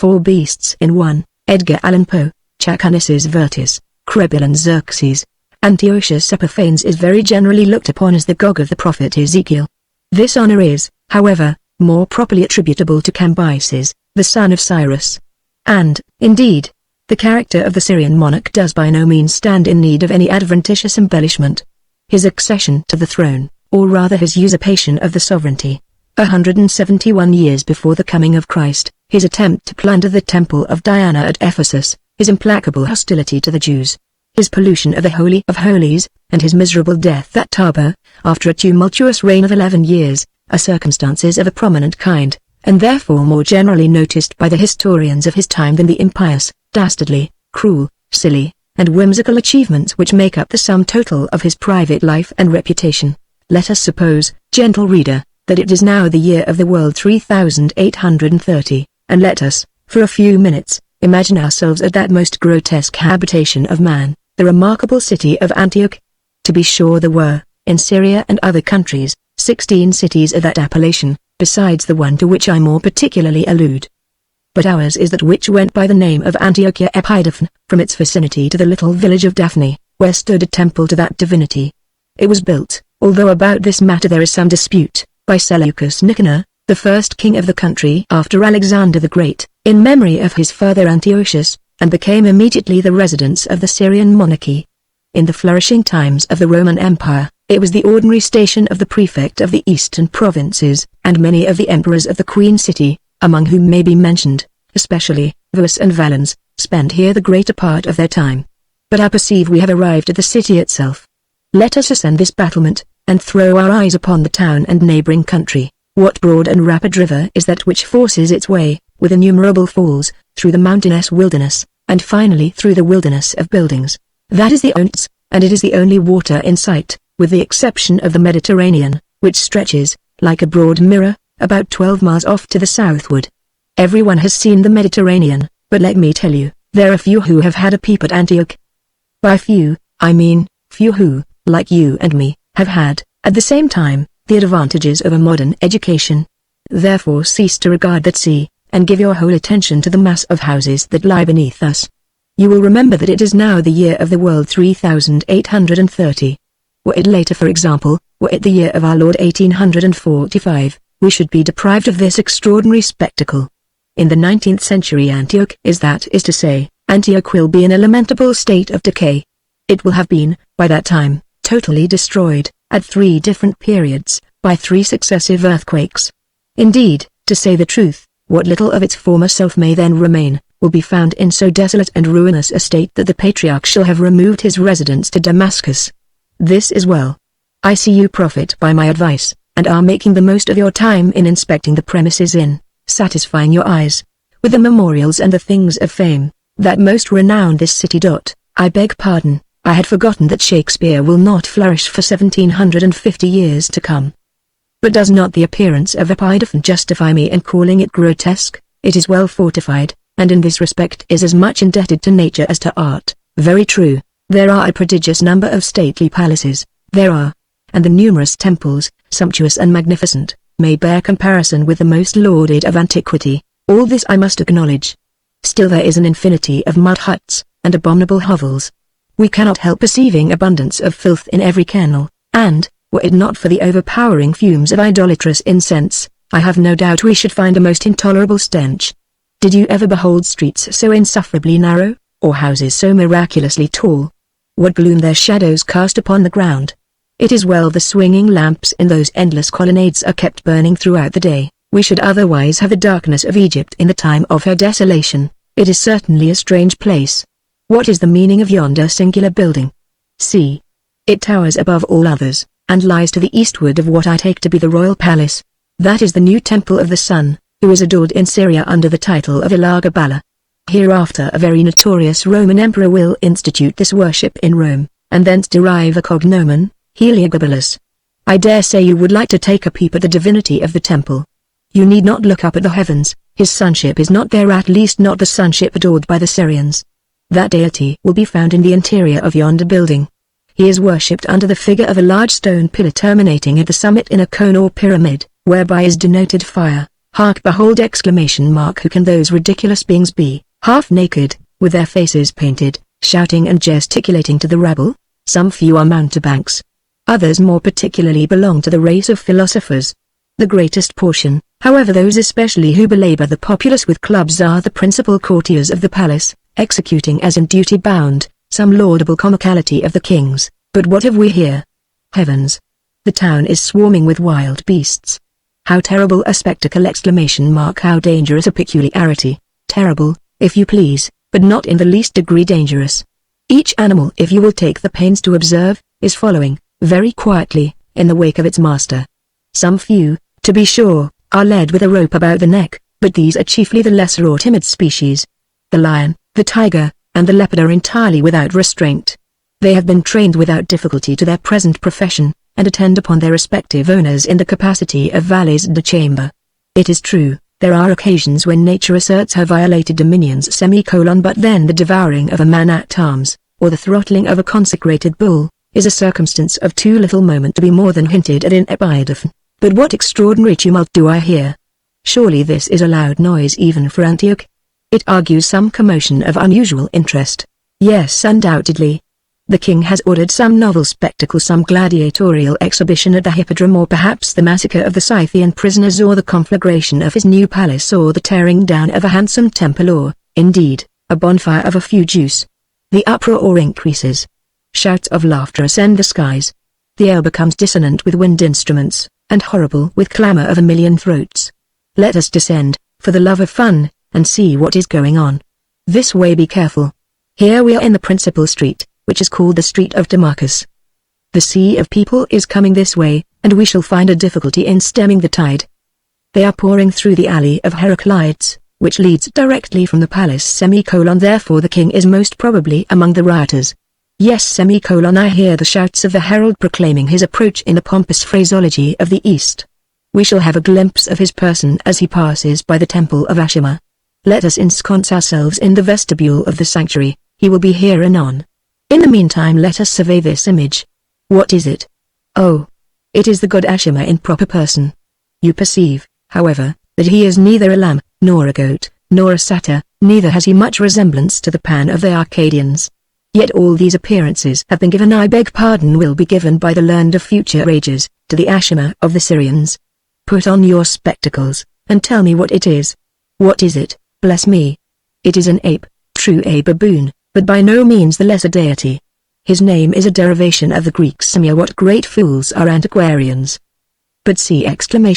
four beasts in one, Edgar Allan Poe, Chacanis's Virtus, Crebulon Xerxes. Antiochus Epiphanes is very generally looked upon as the Gog of the prophet Ezekiel. This honor is, however, more properly attributable to Cambyses, the son of Cyrus. And, indeed, the character of the Syrian monarch does by no means stand in need of any adventitious embellishment. His accession to the throne, or rather his usurpation of the sovereignty, 171 years before the coming of Christ, his attempt to plunder the temple of Diana at Ephesus, his implacable hostility to the Jews, his pollution of the Holy of Holies, and his miserable death at Tarbes, after a tumultuous reign of 11 years, are circumstances of a prominent kind, and therefore more generally noticed by the historians of his time than the impious, dastardly, cruel, silly, and whimsical achievements which make up the sum total of his private life and reputation. Let us suppose, gentle reader, that it is now the year of the world 3830, and let us, for a few minutes, imagine ourselves at that most grotesque habitation of man, the remarkable city of Antioch. To be sure there were, in Syria and other countries, 16 cities of that appellation, besides the one to which I more particularly allude. But ours is that which went by the name of Antiochia Epidaphne, from its vicinity to the little village of Daphne, where stood a temple to that divinity. It was built, although about this matter there is some dispute, by Seleucus Nicanor, the first king of the country after Alexander the Great, in memory of his father Antiochus, and became immediately the residence of the Syrian monarchy. In the flourishing times of the Roman Empire, it was the ordinary station of the prefect of the eastern provinces, and many of the emperors of the Queen City, among whom may be mentioned, especially, Verus and Valens, spent here the greater part of their time. But I perceive we have arrived at the city itself. Let us ascend this battlement, and throw our eyes upon the town and neighboring country. What broad and rapid river is that which forces its way, with innumerable falls, through the mountainous wilderness, and finally through the wilderness of buildings? That is the Ounce, and it is the only water in sight, with the exception of the Mediterranean, which stretches, like a broad mirror, about 12 miles off to the southward. Everyone has seen the Mediterranean, but let me tell you, there are few who have had a peep at Antioch. By few, I mean, few who, like you and me, have had, at the same time, the advantages of a modern education. Therefore cease to regard that sea, and give your whole attention to the mass of houses that lie beneath us. You will remember that it is now the year of the world 3830. Were it later, for example, were it the year of our Lord 1845, we should be deprived of this extraordinary spectacle. In the 19th century Antioch is, that is to say, Antioch will be in a lamentable state of decay. It will have been, by that time, totally destroyed, at 3 different periods, by 3 successive earthquakes. Indeed, to say the truth, what little of its former self may then remain, will be found in so desolate and ruinous a state that the Patriarch shall have removed his residence to Damascus. This is well. I see you profit by my advice, and are making the most of your time in inspecting the premises, in satisfying your eyes with the memorials and the things of fame, that most renown this city. I beg pardon, I had forgotten that Shakespeare will not flourish for 1750 years to come. But does not the appearance of Epidaphne justify me in calling it grotesque? It is well fortified, and in this respect is as much indebted to nature as to art. Very true, there are a prodigious number of stately palaces, and the numerous temples, sumptuous and magnificent, may bear comparison with the most lauded of antiquity. All this I must acknowledge. Still there is an infinity of mud huts, and abominable hovels. We cannot help perceiving abundance of filth in every kennel, and, were it not for the overpowering fumes of idolatrous incense, I have no doubt we should find a most intolerable stench. Did you ever behold streets so insufferably narrow, or houses so miraculously tall? What gloom their shadows cast upon the ground! It is well the swinging lamps in those endless colonnades are kept burning throughout the day. We should otherwise have the darkness of Egypt in the time of her desolation. It is certainly a strange place. What is the meaning of yonder singular building? See. It towers above all others, and lies to the eastward of what I take to be the royal palace. That is the new temple of the sun, who is adored in Syria under the title of Elagabala. Hereafter a very notorious Roman emperor will institute this worship in Rome, and thence derive a cognomen, Heliogabalus. I dare say you would like to take a peep at the divinity of the temple. You need not look up at the heavens, his sonship is not there, at least not the sonship adored by the Syrians. That deity will be found in the interior of yonder building. He is worshipped under the figure of a large stone pillar terminating at the summit in a cone or pyramid, whereby is denoted fire. Hark, behold! Exclamation mark. Who can those ridiculous beings be, half naked, with their faces painted, shouting and gesticulating to the rabble? Some few are mountebanks. Others more particularly belong to the race of philosophers. The greatest portion, however, those especially who belabor the populace with clubs, are the principal courtiers of the palace, executing as in duty bound, some laudable comicality of the king's. But what have we here? Heavens! The town is swarming with wild beasts. How terrible a spectacle! Exclamation mark. How dangerous a peculiarity! Terrible, if you please, but not in the least degree dangerous. Each animal, if you will take the pains to observe, is following, very quietly, in the wake of its master. Some few, to be sure, are led with a rope about the neck, but these are chiefly the lesser or timid species. The lion, the tiger, and the leopard are entirely without restraint. They have been trained without difficulty to their present profession, and attend upon their respective owners in the capacity of valets de chambre. It is true, there are occasions when nature asserts her violated dominions, but then the devouring of a man-at-arms, or the throttling of a consecrated bull, is a circumstance of too little moment to be more than hinted at in Epidaphne. But what extraordinary tumult do I hear? Surely this is a loud noise even for Antioch. It argues some commotion of unusual interest. Yes, undoubtedly. The king has ordered some novel spectacle, some gladiatorial exhibition at the hippodrome, or perhaps the massacre of the Scythian prisoners, or the conflagration of his new palace, or the tearing down of a handsome temple, or, indeed, a bonfire of a few Jews. The uproar increases. Shouts of laughter ascend the skies. The air becomes dissonant with wind instruments, and horrible with clamor of a million throats. Let us descend, for the love of fun, and see what is going on. This way, be careful. Here we are in the principal street, which is called the Street of Damascus. The sea of people is coming this way, and we shall find a difficulty in stemming the tide. They are pouring through the alley of Heraclides, which leads directly from the palace. Therefore the king is most probably among the rioters. Yes, I hear the shouts of the herald proclaiming his approach in the pompous phraseology of the East. We shall have a glimpse of his person as he passes by the temple of Ashima. Let us ensconce ourselves in the vestibule of the sanctuary, he will be here anon. In the meantime let us survey this image. What is it? Oh! It is the god Ashima in proper person. You perceive, however, that he is neither a lamb, nor a goat, nor a satyr, neither has he much resemblance to the Pan of the Arcadians. Yet all these appearances have been given, I beg pardon, will be given by the learned of future ages, to the Ashima of the Syrians. Put on your spectacles, and tell me what it is. What is it, bless me? It is an ape, true a baboon, but by no means the lesser deity. His name is a derivation of the Greek Simia. What great fools are antiquarians! But see! Yonder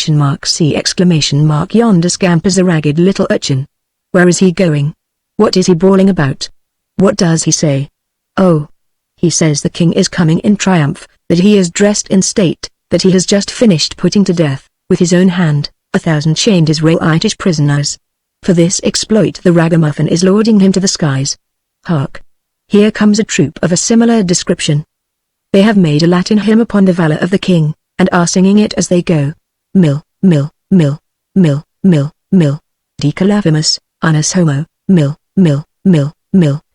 scampers a ragged little urchin. Where is he going? What is he bawling about? What does he say? Oh! He says the king is coming in triumph, that he is dressed in state, that he has just finished putting to death, with his own hand, 1,000 chained Israelitish prisoners. For this exploit the ragamuffin is lauding him to the skies. Hark! Here comes a troop of a similar description. They have made a Latin hymn upon the valor of the king, and are singing it as they go. Mil, decolavimus, annus homo, mil,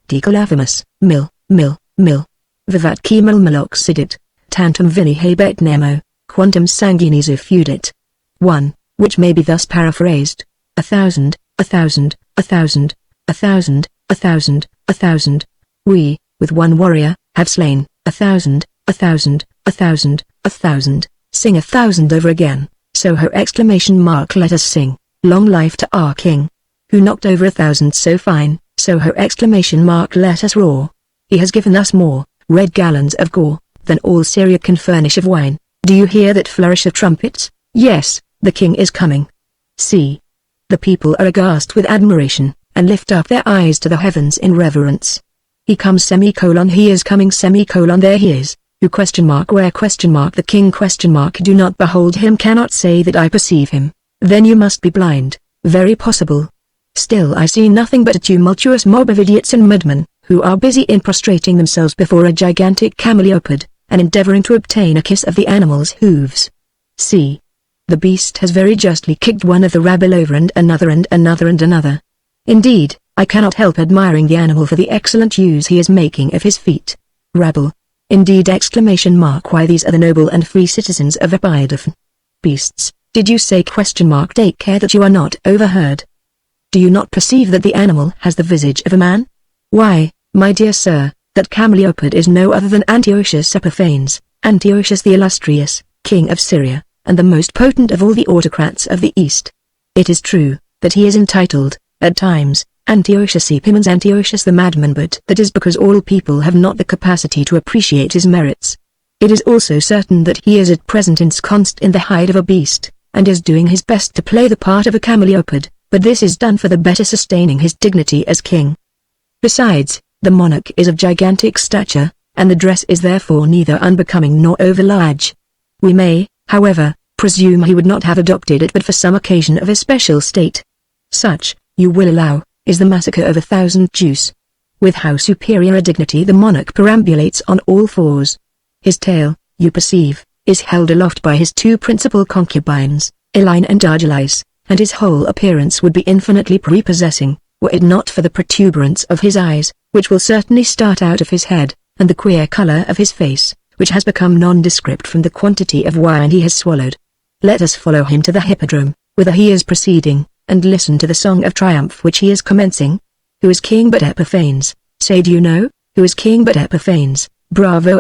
decolavimus, mil, vivatque mulmuloxidit, tantum vini habet nemo, quantum sanguinis effudit. 1, which may be thus paraphrased: 1,000, 1,000, 1,000, 1,000, 1,000, 1,000. We, with one warrior, have slain 1,000, 1,000, 1,000, 1,000. Sing 1,000 over again. Soho! Let us sing, long life to our king, who knocked over 1,000 so fine. Soho! Let us roar. He has given us more red gallons of gore than all Syria can furnish of wine. Do you hear that flourish of trumpets? Yes, the king is coming. See! The people are aghast with admiration, and lift up their eyes to the heavens in reverence. He comes, he is coming, there he is, who where the king do not behold him, cannot say that I perceive him, then you must be blind, very possible. Still I see nothing but a tumultuous mob of idiots and madmen, who are busy in prostrating themselves before a gigantic camelopards, and endeavoring to obtain a kiss of the animal's hooves. See! The beast has very justly kicked one of the rabble over, and another and another and another. Indeed, I cannot help admiring the animal for the excellent use he is making of his feet. Rabble! Indeed! Why, these are the noble and free citizens of Epidaphne. Beasts! Did you say ? Take care that you are not overheard. Do you not perceive that the animal has the visage of a man? Why, my dear sir, that camelopards is no other than Antiochus Epiphanes, Antiochus the illustrious, king of Syria, and the most potent of all the autocrats of the East. It is true, that he is entitled, at times, Antiochus Epimens, Antiochus the madman, but that is because all people have not the capacity to appreciate his merits. It is also certain that he is at present ensconced in the hide of a beast, and is doing his best to play the part of a camelopard, but this is done for the better sustaining his dignity as king. Besides, the monarch is of gigantic stature, and the dress is therefore neither unbecoming nor over-large. We may, however, presume he would not have adopted it but for some occasion of especial state. Such, you will allow, is the massacre of 1,000 Jews. With how superior a dignity the monarch perambulates on all fours. His tail, you perceive, is held aloft by his two principal concubines, Elaine and Argilis, and his whole appearance would be infinitely prepossessing, were it not for the protuberance of his eyes, which will certainly start out of his head, and the queer color of his face, which has become nondescript from the quantity of wine he has swallowed. Let us follow him to the hippodrome, whither he is proceeding, and listen to the song of triumph which he is commencing. Who is king but Epiphanes? Say, do you know, who is king but Epiphanes? Bravo!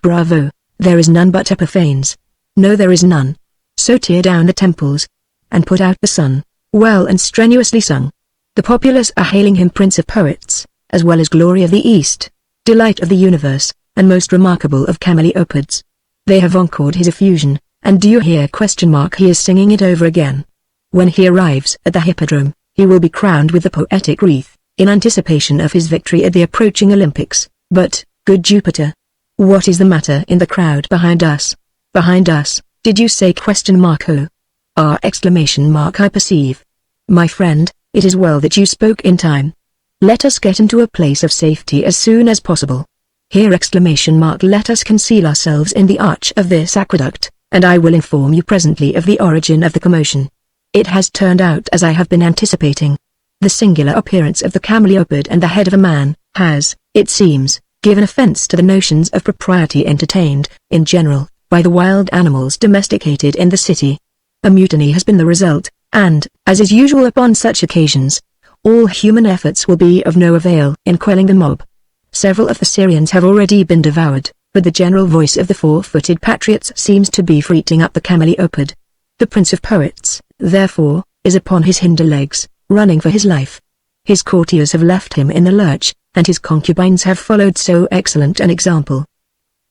Bravo! There is none but Epiphanes. No, there is none. So tear down the temples, and put out the sun. Well and strenuously sung. The populace are hailing him Prince of Poets, as well as Glory of the East, Delight of the Universe, and most remarkable of camelopards. They have encored his effusion, and do you hear ? He is singing it over again. When he arrives at the hippodrome, he will be crowned with the poetic wreath, in anticipation of his victory at the approaching Olympics. But, good Jupiter, what is the matter in the crowd behind us? Behind us, did you say ? Oh. I perceive. My friend, it is well that you spoke in time. Let us get into a place of safety as soon as possible. Here ! Let us conceal ourselves in the arch of this aqueduct, and I will inform you presently of the origin of the commotion. It has turned out as I have been anticipating. The singular appearance of the camelopard and the head of a man, has, it seems, given offense to the notions of propriety entertained, in general, by the wild animals domesticated in the city. A mutiny has been the result, and, as is usual upon such occasions, all human efforts will be of no avail in quelling the mob. Several of the Syrians have already been devoured, but the general voice of the four-footed patriots seems to be eating up the camelopard. The Prince of Poets, therefore, is upon his hinder legs, running for his life. His courtiers have left him in the lurch, and his concubines have followed so excellent an example.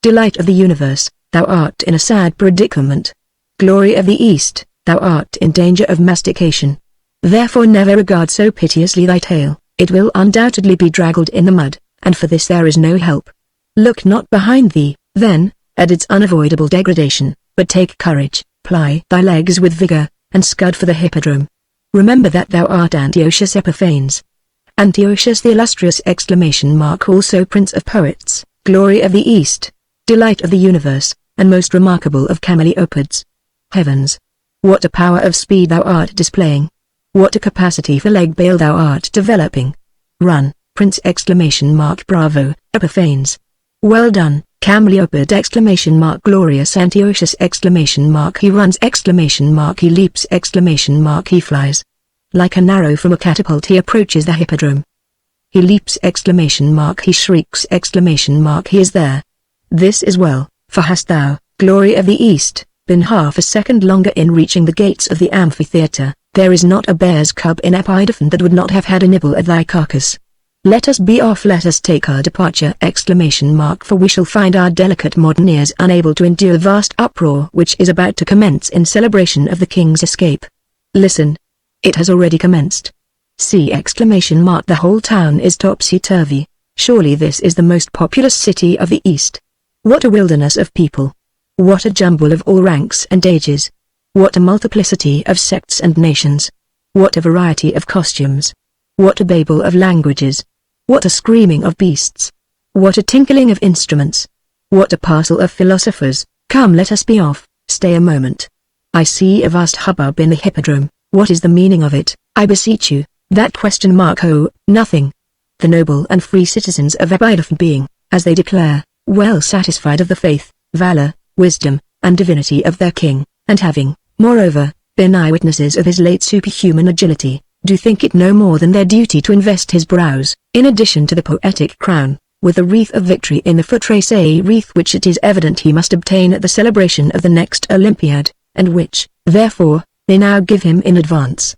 Delight of the Universe, thou art in a sad predicament. Glory of the East, thou art in danger of mastication. Therefore never regard so piteously thy tail, it will undoubtedly be draggled in the mud, and for this there is no help. Look not behind thee, then, at its unavoidable degradation, but take courage, ply thy legs with vigor, and scud for the hippodrome. Remember that thou art Antiochus Epiphanes. Antiochus the illustrious! Also Prince of Poets, Glory of the East, Delight of the Universe, and most remarkable of camelopards. Heavens! What a power of speed thou art displaying! What a capacity for leg bail thou art developing! Run, Prince! Bravo, Epiphanes! Well done, camelopard! Glorious Antiochus! He runs! He leaps! He flies. Like an arrow from a catapult he approaches the hippodrome. He leaps! He shrieks! He is there. This is well, for hast thou, Glory of the East, been half a second longer in reaching the gates of the amphitheatre, there is not a bear's cub in Epidophan that would not have had a nibble at thy carcass. Let us be off, let us take our departure! For we shall find our delicate modern ears unable to endure the vast uproar which is about to commence in celebration of the king's escape. Listen. It has already commenced. See! The whole town is topsy-turvy. Surely this is the most populous city of the East. What a wilderness of people! What a jumble of all ranks and ages! What a multiplicity of sects and nations! What a variety of costumes! What a babel of languages! What a screaming of beasts! What a tinkling of instruments! What a parcel of philosophers! Come, let us be off. Stay a moment. I see a vast hubbub in the hippodrome. What is the meaning of it, I beseech you? That ? Oh, nothing. The noble and free citizens of Epidophan being, as they declare, well satisfied of the faith, valor, wisdom, and divinity of their king, and having, Moreover, being eyewitnesses of his late superhuman agility, do think it no more than their duty to invest his brows, in addition to the poetic crown, with a wreath of victory in the footrace, a wreath which it is evident he must obtain at the celebration of the next Olympiad, and which, therefore, they now give him in advance.